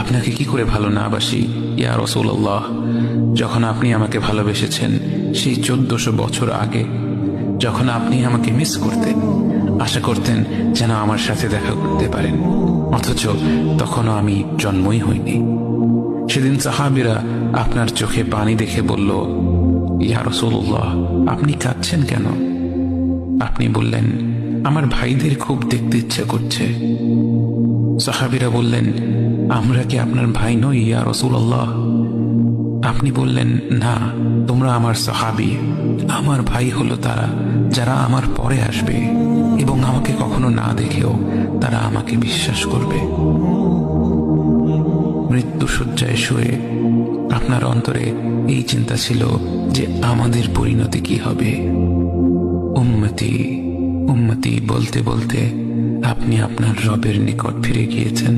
আপনাকে কি করে ভালো না বাসি ইয়া রাসূলুল্লাহ। যখন আপনি আমাকে ভালোবেসেছেন সেই 1400 বছর আগে, যখন আপনি আমাকে মিস করতেন, আশা করতেন যেন আমার সাথে দেখা করতে পারেন, অথচ তখনও আমি জন্মই হইনি। সেদিন সাহাবীরা আপনার চোখে পানি দেখে বলল, ইয়া রাসূলুল্লাহ, আপনি কাঁদছেন কেন? আপনি বললেন, আমার ভাইদের খুব দেখতে ইচ্ছা করছে। সাহাবীরা বললেন, আমরা কি আপনার ভাই নই ইয়া রাসূলুল্লাহ? আপনি বললেন, না, তোমরা আমার সাহাবী। আমার ভাই হলো তারা যারা আমার পরে আসবে এবং আমাকে কখনো না দেখেও তারা আমাকে বিশ্বাস করবে। মৃত্যু শয্যায় শুয়ে আপনার অন্তরে এই চিন্তা ছিল যে আমাদের পরিণতি কি হবে। উম্মতি উম্মতি বলতে বলতে আপনি আপনার রবের নিকট ফিরে গিয়েছেন।